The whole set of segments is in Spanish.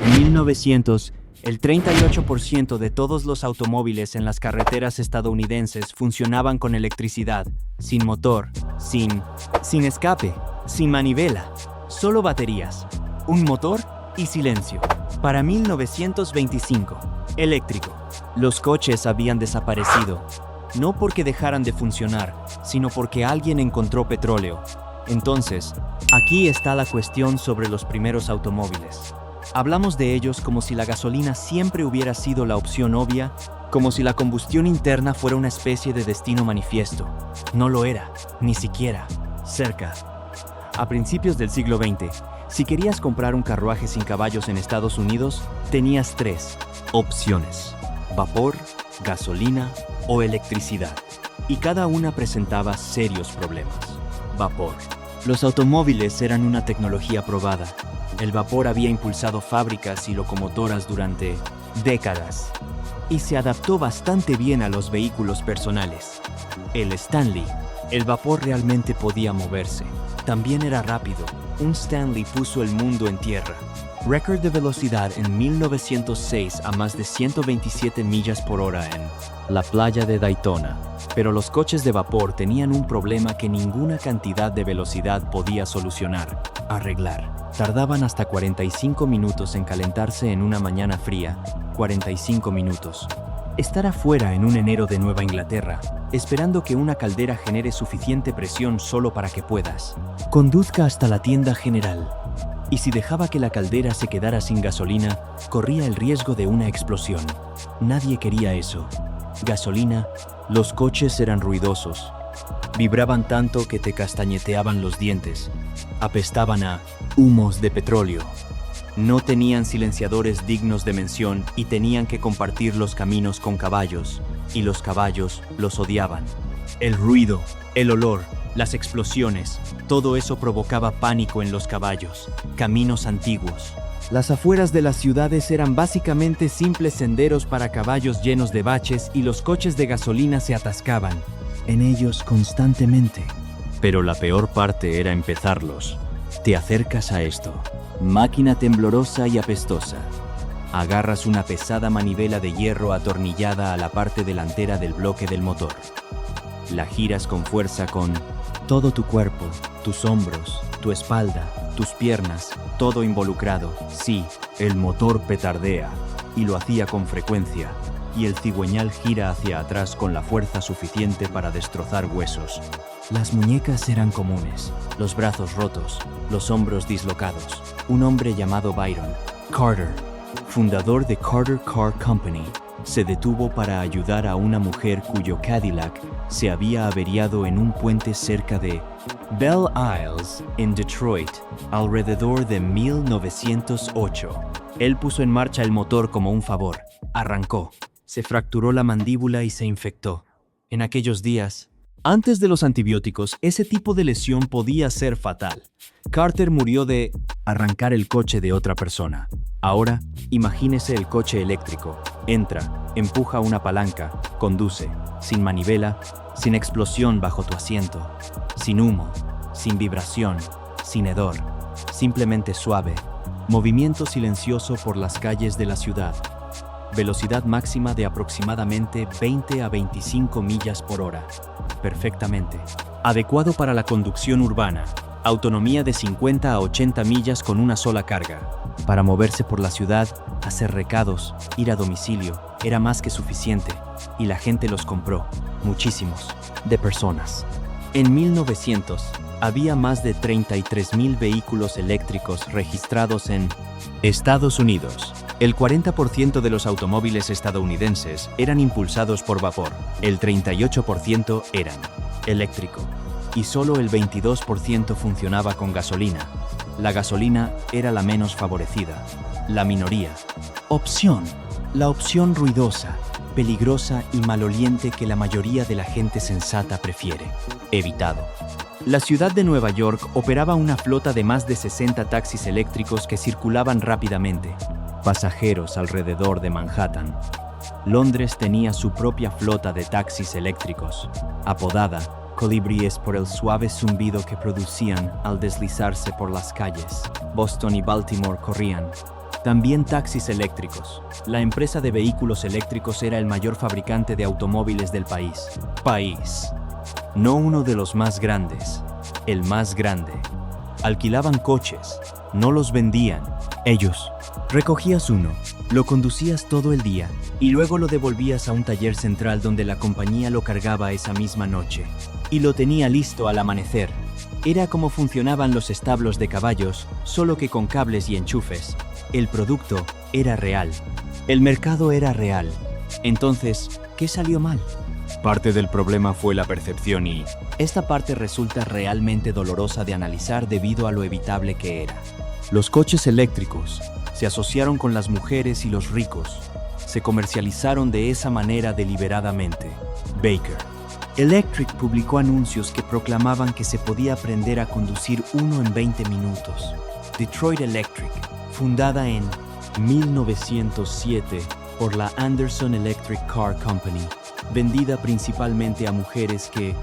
En 1900, el 38% de todos los automóviles en las carreteras estadounidenses funcionaban con electricidad, sin motor, sin escape, sin manivela, solo baterías, un motor y silencio. Para 1925, eléctrico. Los coches habían desaparecido, no porque dejaran de funcionar, sino porque alguien encontró petróleo. Entonces, aquí está la cuestión sobre los primeros automóviles. Hablamos de ellos como si la gasolina siempre hubiera sido la opción obvia, como si la combustión interna fuera una especie de destino manifiesto. No lo era, ni siquiera, cerca. A principios del siglo XX, si querías comprar un carruaje sin caballos en Estados Unidos, tenías 3 opciones: vapor, gasolina o electricidad. Y cada una presentaba serios problemas. Vapor. Los automóviles eran una tecnología probada. El vapor había impulsado fábricas y locomotoras durante décadas y se adaptó bastante bien a los vehículos personales. El Stanley. El vapor realmente podía moverse. También era rápido. Un Stanley puso el mundo en tierra. Récord de velocidad en 1906 a más de 127 millas por hora en la playa de Daytona. Pero los coches de vapor tenían un problema que ninguna cantidad de velocidad podía solucionar, arreglar. Tardaban hasta 45 minutos en calentarse en una mañana fría. 45 minutos. Estar afuera en un enero de Nueva Inglaterra, esperando que una caldera genere suficiente presión solo para que puedas. Conduzca hasta la tienda general. Y si dejaba que la caldera se quedara sin gasolina, corría el riesgo de una explosión. Nadie quería eso. Gasolina, los coches eran ruidosos. Vibraban tanto que te castañeteaban los dientes. Apestaban a humos de petróleo. No tenían silenciadores dignos de mención y tenían que compartir los caminos con caballos. Y los caballos los odiaban. El ruido, el olor, las explosiones, todo eso provocaba pánico en los caballos. Caminos antiguos. Las afueras de las ciudades eran básicamente simples senderos para caballos llenos de baches y los coches de gasolina se atascaban en ellos constantemente. Pero la peor parte era empezarlos. Te acercas a esto. Máquina temblorosa y apestosa. Agarras una pesada manivela de hierro atornillada a la parte delantera del bloque del motor. La giras con fuerza con todo tu cuerpo, tus hombros, tu espalda, tus piernas, todo involucrado. Sí, el motor petardea, y lo hacía con frecuencia, y el cigüeñal gira hacia atrás con la fuerza suficiente para destrozar huesos. Las muñecas eran comunes, los brazos rotos, los hombros dislocados. Un hombre llamado Byron Carter, fundador de Carter Car Company, se detuvo para ayudar a una mujer cuyo Cadillac se había averiado en un puente cerca de Belle Isles, en Detroit, alrededor de 1908. Él puso en marcha el motor como un favor. Arrancó. Se fracturó la mandíbula y se infectó. En aquellos días, antes de los antibióticos, ese tipo de lesión podía ser fatal. Carter murió de arrancar el coche de otra persona. Ahora, imagínese el coche eléctrico. Entra, empuja una palanca, conduce, sin manivela, sin explosión bajo tu asiento, sin humo, sin vibración, sin hedor, simplemente suave. Movimiento silencioso por las calles de la ciudad. Velocidad máxima de aproximadamente 20 a 25 millas por hora. Perfectamente. Adecuado para la conducción urbana. Autonomía de 50 a 80 millas con una sola carga. Para moverse por la ciudad, hacer recados, ir a domicilio, era más que suficiente. Y la gente los compró. Muchísimos. De personas. En 1900, había más de 33,000 vehículos eléctricos registrados en Estados Unidos. El 40% de los automóviles estadounidenses eran impulsados por vapor. El 38% eran eléctrico. Y solo el 22% funcionaba con gasolina. La gasolina era la menos favorecida. La minoría. Opción. La opción ruidosa, peligrosa y maloliente que la mayoría de la gente sensata prefiere. Evitado. La ciudad de Nueva York operaba una flota de más de 60 taxis eléctricos que circulaban rápidamente. Pasajeros alrededor de Manhattan. Londres tenía su propia flota de taxis eléctricos, apodada colibríes por el suave zumbido que producían al deslizarse por las calles. Boston y Baltimore corrían También taxis eléctricos. La empresa de vehículos eléctricos era el mayor fabricante de automóviles del país. No uno de los más grandes, el más grande. Alquilaban coches, no los vendían. Ellos. Recogías uno, lo conducías todo el día y luego lo devolvías a un taller central donde la compañía lo cargaba esa misma noche y lo tenía listo al amanecer. Era como funcionaban los establos de caballos, solo que con cables y enchufes. El producto era real. El mercado era real. Entonces, ¿qué salió mal? Parte del problema fue la percepción y esta parte resulta realmente dolorosa de analizar debido a lo evitable que era. Los coches eléctricos se asociaron con las mujeres y los ricos. Se comercializaron de esa manera deliberadamente. Baker Electric publicó anuncios que proclamaban que se podía aprender a conducir uno en 20 minutos. Detroit Electric, fundada en 1907 por la Anderson Electric Car Company, vendida principalmente a mujeres que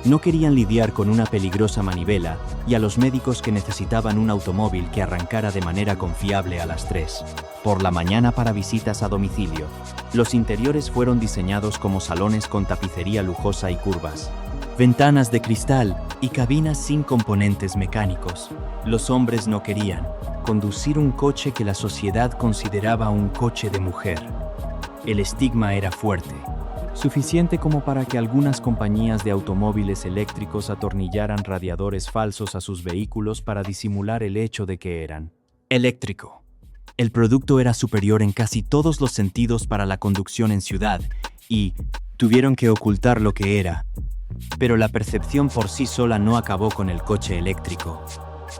no querían lidiar con una peligrosa manivela y a los médicos que necesitaban un automóvil que arrancara de manera confiable a las 3 por la mañana para visitas a domicilio. Los interiores fueron diseñados como salones con tapicería lujosa y curvas, ventanas de cristal y cabinas sin componentes mecánicos. Los hombres no querían conducir un coche que la sociedad consideraba un coche de mujer. El estigma era fuerte, suficiente como para que algunas compañías de automóviles eléctricos atornillaran radiadores falsos a sus vehículos para disimular el hecho de que eran eléctrico. El producto era superior en casi todos los sentidos para la conducción en ciudad y tuvieron que ocultar lo que era. Pero la percepción por sí sola no acabó con el coche eléctrico.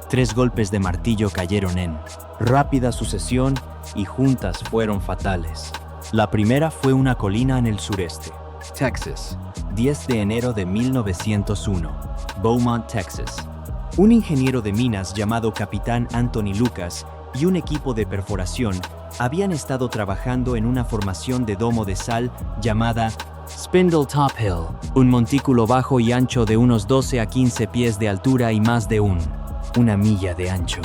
3 golpes de martillo cayeron en rápida sucesión y juntas fueron fatales. La primera fue una colina en el sureste, Texas, 10 de enero de 1901, Beaumont, Texas. Un ingeniero de minas llamado Capitán Anthony Lucas y un equipo de perforación habían estado trabajando en una formación de domo de sal llamada Spindle Top Hill, un montículo bajo y ancho de unos 12 a 15 pies de altura y más de una milla de ancho.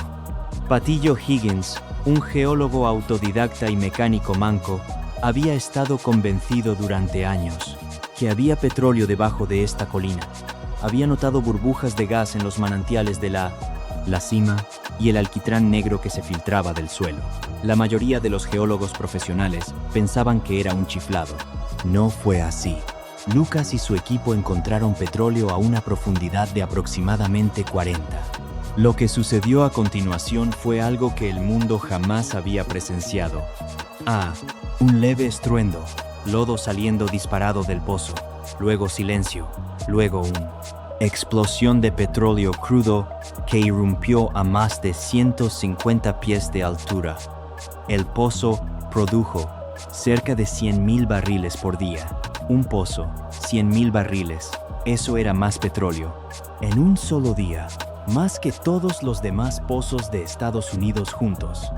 Patillo Higgins, un geólogo autodidacta y mecánico manco, había estado convencido durante años que había petróleo debajo de esta colina. Había notado burbujas de gas en los manantiales de la cima y el alquitrán negro que se filtraba del suelo. La mayoría de los geólogos profesionales pensaban que era un chiflado. No fue así. Lucas y su equipo encontraron petróleo a una profundidad de aproximadamente 40. Lo que sucedió a continuación fue algo que el mundo jamás había presenciado. Un leve estruendo, lodo saliendo disparado del pozo, luego silencio, luego una explosión de petróleo crudo que irrumpió a más de 150 pies de altura. El pozo produjo cerca de 100,000 barriles por día. Un pozo, 100,000 barriles, eso era más petróleo. En un solo día, más que todos los demás pozos de Estados Unidos juntos.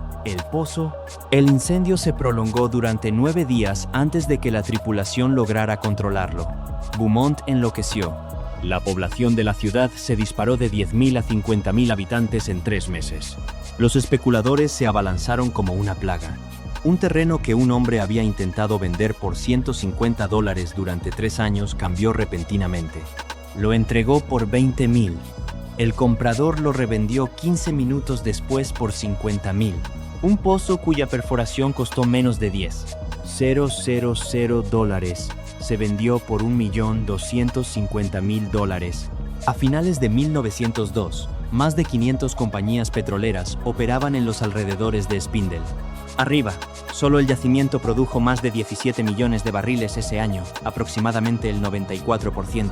El incendio se prolongó durante 9 días antes de que la tripulación lograra controlarlo. Beaumont enloqueció. La población de la ciudad se disparó de 10,000 a 50,000 habitantes en 3 meses. Los especuladores se abalanzaron como una plaga. Un terreno que un hombre había intentado vender por $150 durante 3 años cambió repentinamente. Lo entregó por 20,000. El comprador lo revendió 15 minutos después por 50,000. Un pozo cuya perforación costó menos de $10,000 se vendió por $1,250,000. A finales de 1902, más de 500 compañías petroleras operaban en los alrededores de Spindle. Arriba, solo el yacimiento produjo más de 17 millones de barriles ese año, aproximadamente el 94%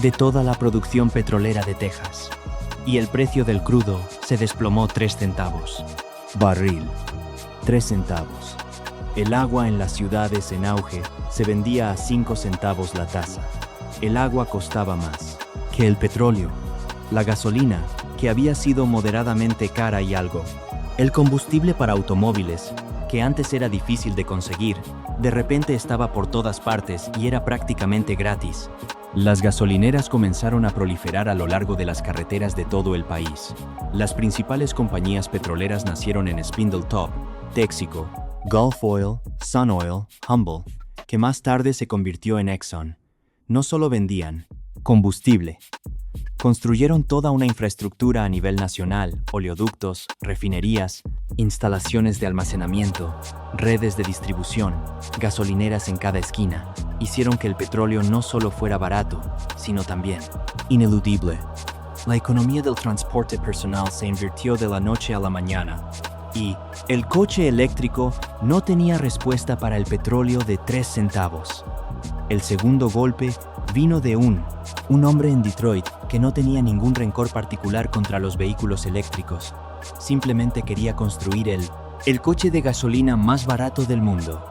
de toda la producción petrolera de Texas. Y el precio del crudo se desplomó 3 centavos. Barril, 3 centavos. El agua en las ciudades en auge se vendía a 5 centavos la taza. El agua costaba más que el petróleo, la gasolina, que había sido moderadamente cara y algo. El combustible para automóviles, que antes era difícil de conseguir, de repente estaba por todas partes y era prácticamente gratis. Las gasolineras comenzaron a proliferar a lo largo de las carreteras de todo el país. Las principales compañías petroleras nacieron en Spindletop, Texaco, Gulf Oil, Sun Oil, Humble, que más tarde se convirtió en Exxon, no solo vendían combustible. Construyeron toda una infraestructura a nivel nacional, oleoductos, refinerías, instalaciones de almacenamiento, redes de distribución, gasolineras en cada esquina. Hicieron que el petróleo no solo fuera barato, sino también ineludible. La economía del transporte personal se invirtió de la noche a la mañana, y el coche eléctrico no tenía respuesta para el petróleo de 3 centavos. El segundo golpe vino de un hombre en Detroit que no tenía ningún rencor particular contra los vehículos eléctricos. Simplemente quería construir el coche de gasolina más barato del mundo.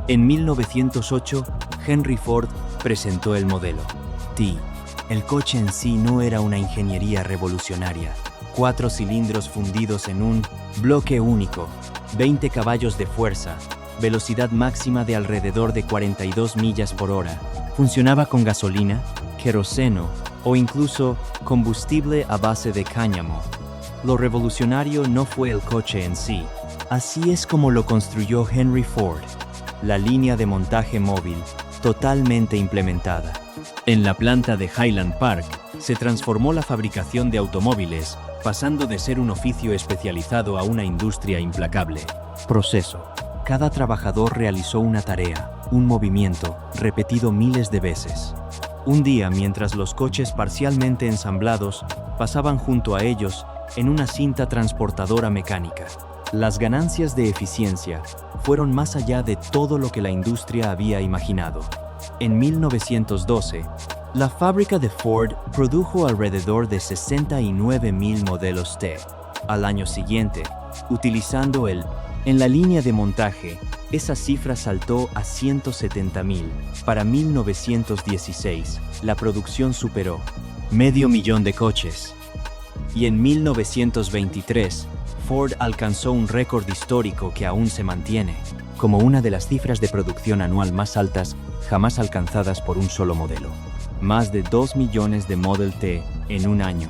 En 1908, Henry Ford presentó el modelo T. El coche en sí no era una ingeniería revolucionaria. 4 cilindros fundidos en un bloque único, 20 caballos de fuerza, velocidad máxima de alrededor de 42 millas por hora. Funcionaba con gasolina, queroseno o incluso combustible a base de cáñamo. Lo revolucionario no fue el coche en sí. Así es como lo construyó Henry Ford. La línea de montaje móvil, totalmente implementada. En la planta de Highland Park, se transformó la fabricación de automóviles, pasando de ser un oficio especializado a una industria implacable. Proceso. Cada trabajador realizó una tarea, un movimiento, repetido miles de veces. Un día, mientras los coches parcialmente ensamblados pasaban junto a ellos en una cinta transportadora mecánica. Las ganancias de eficiencia fueron más allá de todo lo que la industria había imaginado. En 1912, la fábrica de Ford produjo alrededor de 69,000 modelos T. Al año siguiente, utilizando en la línea de montaje, esa cifra saltó a 170,000. Para 1916, la producción superó 500,000 de coches. Y en 1923, Ford alcanzó un récord histórico que aún se mantiene, como una de las cifras de producción anual más altas jamás alcanzadas por un solo modelo. Más de 2 millones de Model T en un año.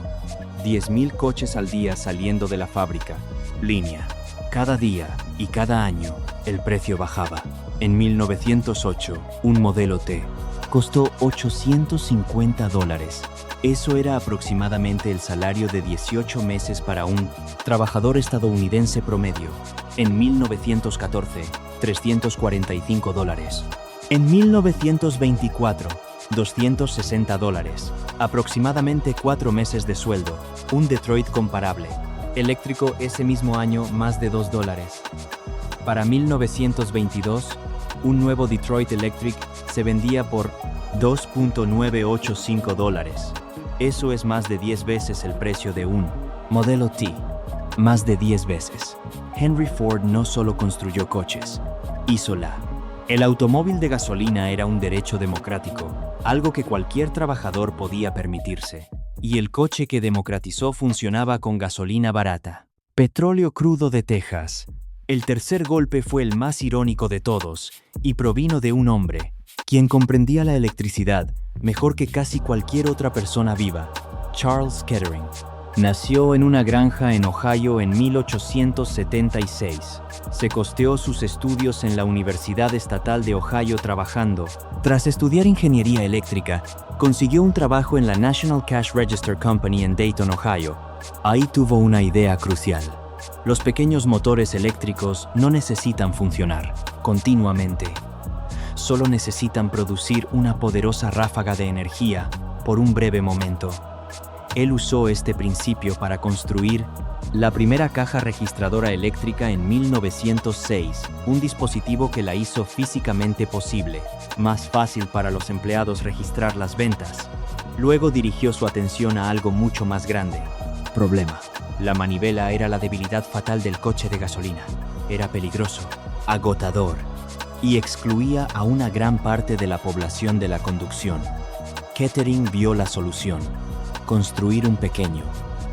10,000 coches al día saliendo de la fábrica. Línea. Cada día y cada año, el precio bajaba. En 1908, un modelo T costó $850. Eso era aproximadamente el salario de 18 meses para un trabajador estadounidense promedio. En 1914, $345. En 1924, $260. Aproximadamente 4 meses de sueldo. Un Detroit comparable. Eléctrico ese mismo año, más de $2. Para 1922, un nuevo Detroit Electric se vendía por $2.985. Eso es más de 10 veces el precio de un modelo T. Más de 10 veces. Henry Ford no solo construyó coches, hízola. El automóvil de gasolina era un derecho democrático, algo que cualquier trabajador podía permitirse. Y el coche que democratizó funcionaba con gasolina barata. Petróleo crudo de Texas. El tercer golpe fue el más irónico de todos, y provino de un hombre, quien comprendía la electricidad mejor que casi cualquier otra persona viva, Charles Kettering. Nació en una granja en Ohio en 1876. Se costeó sus estudios en la Universidad Estatal de Ohio trabajando. Tras estudiar ingeniería eléctrica, consiguió un trabajo en la National Cash Register Company en Dayton, Ohio. Ahí tuvo una idea crucial. Los pequeños motores eléctricos no necesitan funcionar continuamente. Solo necesitan producir una poderosa ráfaga de energía por un breve momento. Él usó este principio para construir la primera caja registradora eléctrica en 1906, un dispositivo que la hizo físicamente posible, más fácil para los empleados registrar las ventas. Luego dirigió su atención a algo mucho más grande. Problema. La manivela era la debilidad fatal del coche de gasolina. Era peligroso, agotador, y excluía a una gran parte de la población de la conducción. Kettering vio la solución: construir un pequeño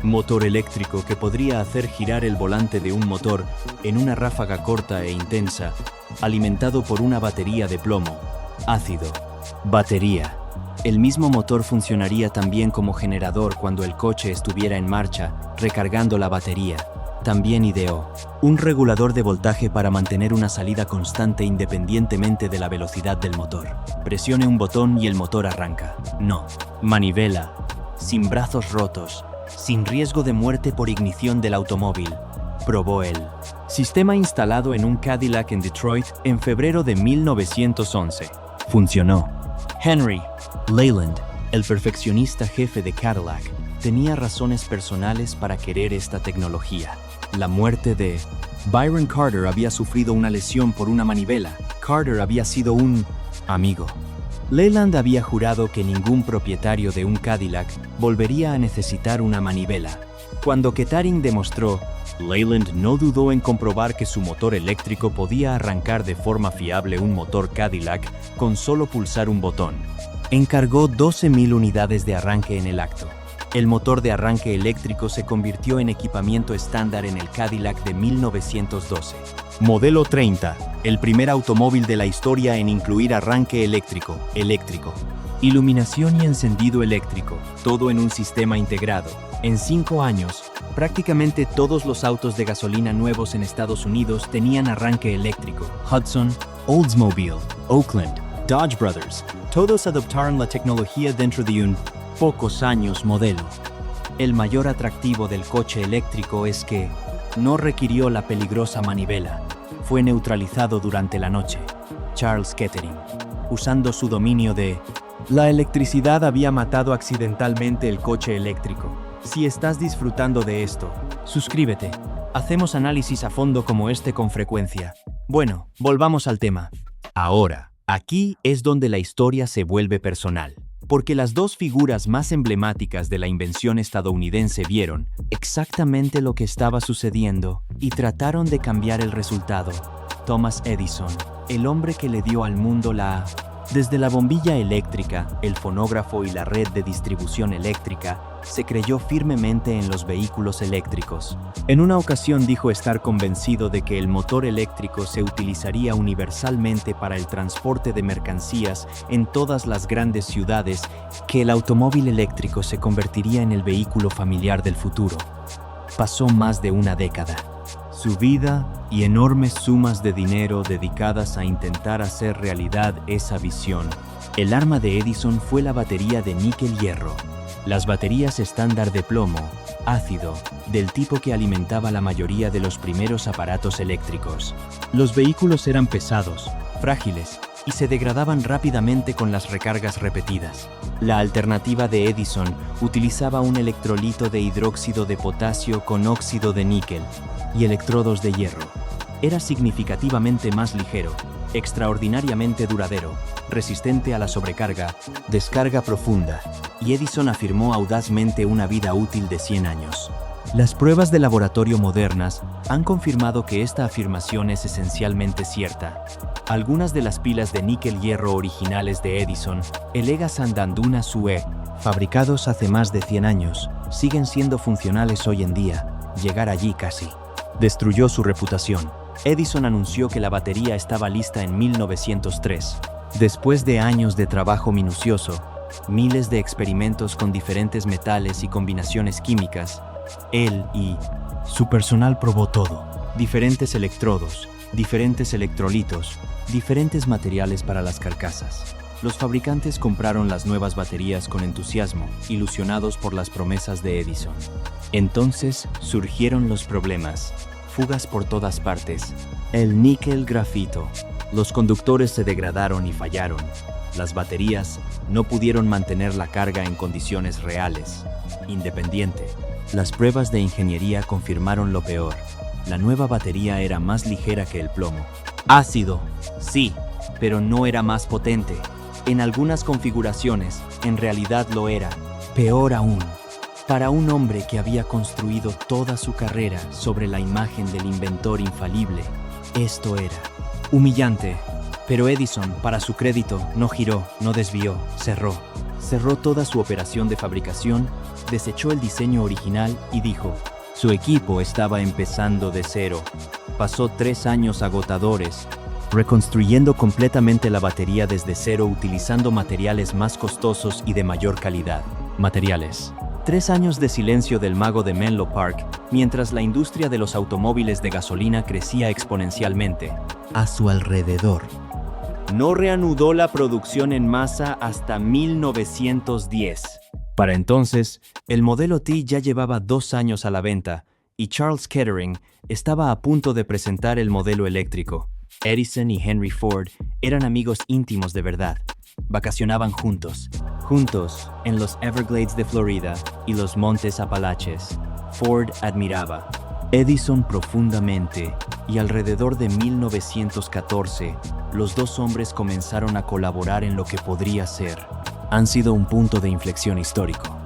motor eléctrico que podría hacer girar el volante de un motor en una ráfaga corta e intensa, alimentado por una batería de plomo. Ácido. Batería. El mismo motor funcionaría también como generador cuando el coche estuviera en marcha, recargando la batería. También ideó un regulador de voltaje para mantener una salida constante independientemente de la velocidad del motor. Presione un botón y el motor arranca. No. Manivela. Sin brazos rotos. Sin riesgo de muerte por ignición del automóvil. Probó el sistema instalado en un Cadillac en Detroit en febrero de 1911. Funcionó. Henry Leyland, el perfeccionista jefe de Cadillac, tenía razones personales para querer esta tecnología. La muerte de Byron Carter había sufrido una lesión por una manivela. Carter había sido un amigo. Leyland había jurado que ningún propietario de un Cadillac volvería a necesitar una manivela. Cuando Kettering demostró, Leyland no dudó en comprobar que su motor eléctrico podía arrancar de forma fiable un motor Cadillac con solo pulsar un botón. Encargó 12.000 unidades de arranque en el acto. El motor de arranque eléctrico se convirtió en equipamiento estándar en el Cadillac de 1912. Modelo 30, el primer automóvil de la historia en incluir arranque eléctrico. Iluminación y encendido eléctrico, todo en un sistema integrado. En 5 años, prácticamente todos los autos de gasolina nuevos en Estados Unidos tenían arranque eléctrico. Hudson, Oldsmobile, Oakland, Dodge Brothers, todos adoptaron la tecnología dentro de un pocos años modelo. El mayor atractivo del coche eléctrico es que no requirió la peligrosa manivela. Fue neutralizado durante la noche. Charles Kettering, usando su dominio de la electricidad, había matado accidentalmente el coche eléctrico. Si estás disfrutando de esto, suscríbete. Hacemos análisis a fondo como este con frecuencia. Bueno, volvamos al tema. Ahora, aquí es donde la historia se vuelve personal. Porque las dos figuras más emblemáticas de la invención estadounidense vieron exactamente lo que estaba sucediendo y trataron de cambiar el resultado. Thomas Edison, el hombre que le dio al mundo desde la bombilla eléctrica, el fonógrafo y la red de distribución eléctrica, se creyó firmemente en los vehículos eléctricos. En una ocasión dijo estar convencido de que el motor eléctrico se utilizaría universalmente para el transporte de mercancías en todas las grandes ciudades, que el automóvil eléctrico se convertiría en el vehículo familiar del futuro. Pasó más de una década. Su vida y enormes sumas de dinero dedicadas a intentar hacer realidad esa visión. El arma de Edison fue la batería de níquel-hierro. Las baterías estándar de plomo, ácido, del tipo que alimentaba la mayoría de los primeros aparatos eléctricos. Los vehículos eran pesados, frágiles y se degradaban rápidamente con las recargas repetidas. La alternativa de Edison utilizaba un electrolito de hidróxido de potasio con óxido de níquel y electrodos de hierro. Era significativamente más ligero, extraordinariamente duradero, resistente a la sobrecarga, descarga profunda, y Edison afirmó audazmente una vida útil de 100 años. Las pruebas de laboratorio modernas han confirmado que esta afirmación es esencialmente cierta. Algunas de las pilas de níquel-hierro originales de Edison, el Ega Sandanduna Sue, fabricados hace más de 100 años, siguen siendo funcionales hoy en día. Llegar allí casi destruyó su reputación. Edison anunció que la batería estaba lista en 1903. Después de años de trabajo minucioso, miles de experimentos con diferentes metales y combinaciones químicas, él y su personal probó todo. Diferentes electrodos, diferentes electrolitos, diferentes materiales para las carcasas. Los fabricantes compraron las nuevas baterías con entusiasmo, ilusionados por las promesas de Edison. Entonces surgieron los problemas. Fugas por todas partes. El níquel grafito. Los conductores se degradaron y fallaron. Las baterías no pudieron mantener la carga en condiciones reales. Independiente. Las pruebas de ingeniería confirmaron lo peor. La nueva batería era más ligera que el plomo. Ácido, sí, pero no era más potente. En algunas configuraciones, en realidad lo era. Peor aún. Para un hombre que había construido toda su carrera sobre la imagen del inventor infalible, esto era humillante. Pero Edison, para su crédito, no giró, no desvió, cerró. Cerró toda su operación de fabricación, desechó el diseño original y dijo, su equipo estaba empezando de cero. Pasó 3 años agotadores, reconstruyendo completamente la batería desde cero utilizando materiales más costosos y de mayor calidad. Materiales. 3 años de silencio del mago de Menlo Park, mientras la industria de los automóviles de gasolina crecía exponencialmente a su alrededor. No reanudó la producción en masa hasta 1910. Para entonces, el modelo T ya llevaba 2 años a la venta y Charles Kettering estaba a punto de presentar el modelo eléctrico. Edison y Henry Ford eran amigos íntimos de verdad. Vacacionaban juntos en los Everglades de Florida y los Montes Apalaches. Ford admiraba Edison profundamente y alrededor de 1914, los dos hombres comenzaron a colaborar en lo que podría ser. Han sido un punto de inflexión histórico.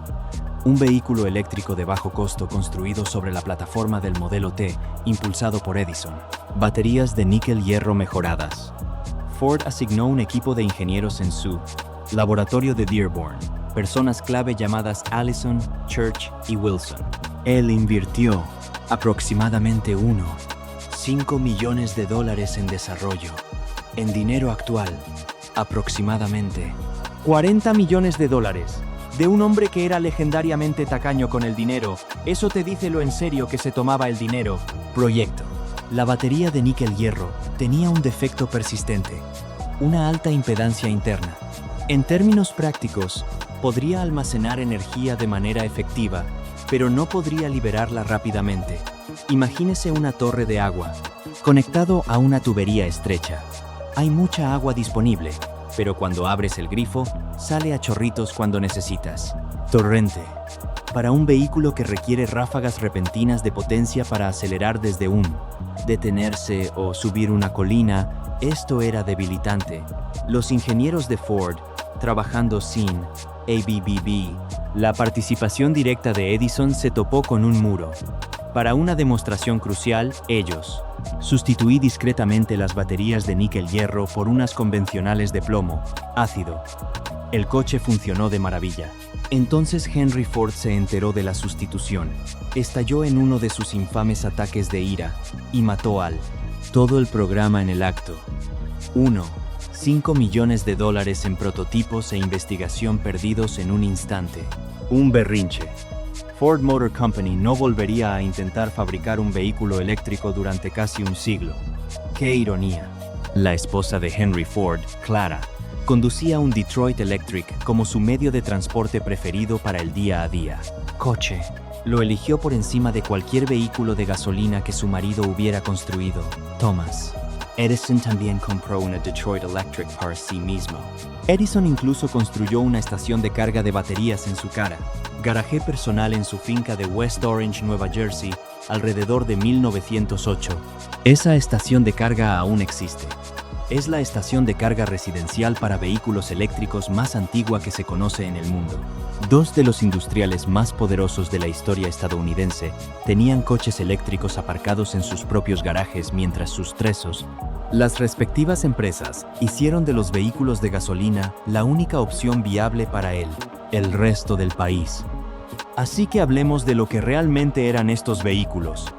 Un vehículo eléctrico de bajo costo construido sobre la plataforma del modelo T, impulsado por Edison. Baterías de níquel-hierro mejoradas. Ford asignó un equipo de ingenieros en su laboratorio de Dearborn, personas clave llamadas Allison, Church y Wilson. Él invirtió aproximadamente $5 millones en desarrollo. En dinero actual, aproximadamente $40 millones. De un hombre que era legendariamente tacaño con el dinero, eso te dice lo en serio que se tomaba el dinero. Proyecto. La batería de níquel-hierro tenía un defecto persistente, una alta impedancia interna. En términos prácticos, podría almacenar energía de manera efectiva, pero no podría liberarla rápidamente. Imagínese una torre de agua, conectado a una tubería estrecha. Hay mucha agua disponible, pero cuando abres el grifo, sale a chorritos cuando necesitas. Torrente. Para un vehículo que requiere ráfagas repentinas de potencia para acelerar desde detenerse o subir una colina, esto era debilitante. Los ingenieros de Ford, trabajando sin ABB, la participación directa de Edison se topó con un muro. Para una demostración crucial, ellos sustituí discretamente las baterías de níquel-hierro por unas convencionales de plomo, ácido. El coche funcionó de maravilla. Entonces Henry Ford se enteró de la sustitución, estalló en uno de sus infames ataques de ira y mató todo el programa en el acto. $5 millones en prototipos e investigación perdidos en un instante. Un berrinche. Ford Motor Company no volvería a intentar fabricar un vehículo eléctrico durante casi un siglo. ¡Qué ironía! La esposa de Henry Ford, Clara, conducía un Detroit Electric como su medio de transporte preferido para el día a día. Coche. Lo eligió por encima de cualquier vehículo de gasolina que su marido hubiera construido. Thomas. Edison también compró una Detroit Electric para sí mismo. Edison incluso construyó una estación de carga de baterías en su garaje personal en su finca de West Orange, Nueva Jersey, alrededor de 1908. Esa estación de carga aún existe. Es la estación de carga residencial para vehículos eléctricos más antigua que se conoce en el mundo. Dos de los industriales más poderosos de la historia estadounidense tenían coches eléctricos aparcados en sus propios garajes mientras sus las respectivas empresas hicieron de los vehículos de gasolina la única opción viable para el resto del país. Así que hablemos de lo que realmente eran estos vehículos,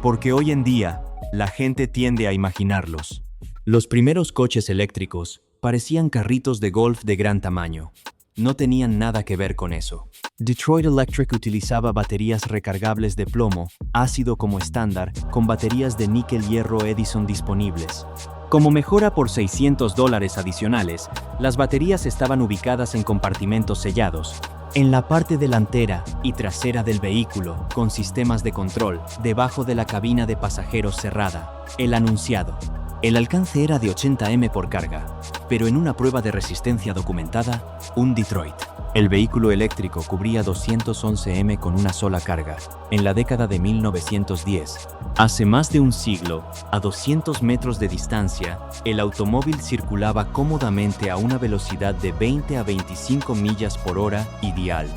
porque hoy en día la gente tiende a imaginarlos. Los primeros coches eléctricos parecían carritos de golf de gran tamaño. No tenían nada que ver con eso. Detroit Electric utilizaba baterías recargables de plomo, ácido como estándar, con baterías de níquel-hierro Edison disponibles. Como mejora por $600 adicionales, las baterías estaban ubicadas en compartimentos sellados, en la parte delantera y trasera del vehículo, con sistemas de control, debajo de la cabina de pasajeros cerrada. El anunciado. El alcance era de 80 m por carga, pero en una prueba de resistencia documentada, un Detroit. El vehículo eléctrico cubría 211 m con una sola carga. En la década de 1910, hace más de un siglo, a 200 metros de distancia, el automóvil circulaba cómodamente a una velocidad de 20 a 25 millas por hora ideal.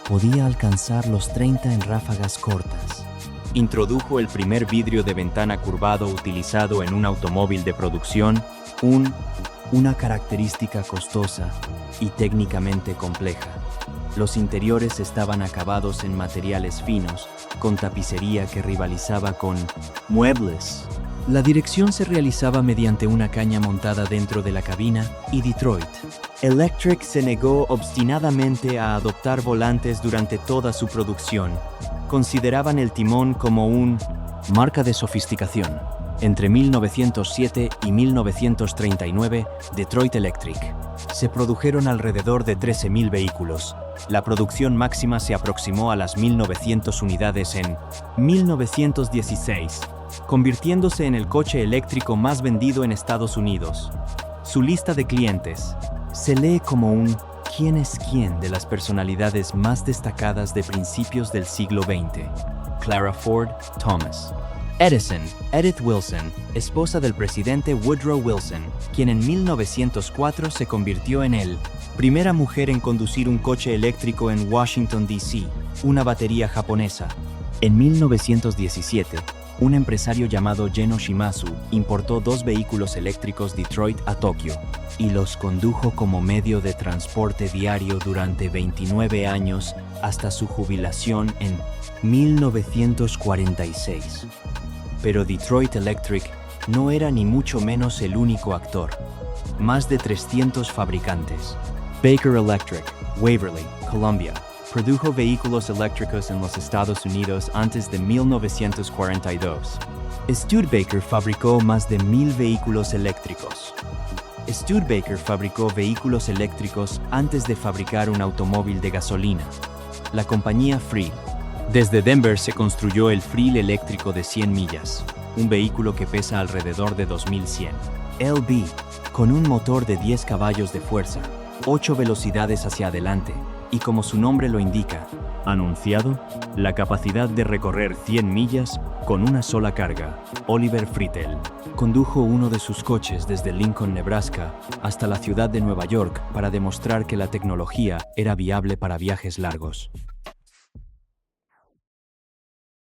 Podía alcanzar los 30 en ráfagas cortas. Introdujo el primer vidrio de ventana curvado utilizado en un automóvil de producción, una característica costosa y técnicamente compleja. Los interiores estaban acabados en materiales finos, con tapicería que rivalizaba con muebles. La dirección se realizaba mediante una caña montada dentro de la cabina y Detroit Electric se negó obstinadamente a adoptar volantes durante toda su producción. Consideraban el timón como un marca de sofisticación. Entre 1907 y 1939, Detroit Electric. Se produjeron alrededor de 13.000 vehículos. La producción máxima se aproximó a las 1.900 unidades en 1916, convirtiéndose en el coche eléctrico más vendido en Estados Unidos. Su lista de clientes se lee como un ¿quién es quién? De las personalidades más destacadas de principios del siglo XX. Clara Ford Thomas. Edison, Edith Wilson, esposa del presidente Woodrow Wilson, quien en 1904 se convirtió en la primera mujer en conducir un coche eléctrico en Washington, D.C., una batería japonesa. En 1917, un empresario llamado Geno Shimazu importó 2 vehículos eléctricos Detroit a Tokio y los condujo como medio de transporte diario durante 29 años hasta su jubilación en 1946. Pero Detroit Electric no era ni mucho menos el único actor. Más de 300 fabricantes. Baker Electric, Waverly, Columbia, produjo vehículos eléctricos en los Estados Unidos antes de 1942. Studebaker fabricó más de 1.000 vehículos eléctricos. Studebaker fabricó vehículos eléctricos antes de fabricar un automóvil de gasolina. La compañía Friel. Desde Denver se construyó el Friel eléctrico de 100 millas, un vehículo que pesa alrededor de 2.100. LB, con un motor de 10 caballos de fuerza, 8 velocidades hacia adelante, y como su nombre lo indica, anunciado, la capacidad de recorrer 100 millas con una sola carga. Oliver Fritel condujo uno de sus coches desde Lincoln, Nebraska, hasta la ciudad de Nueva York para demostrar que la tecnología era viable para viajes largos.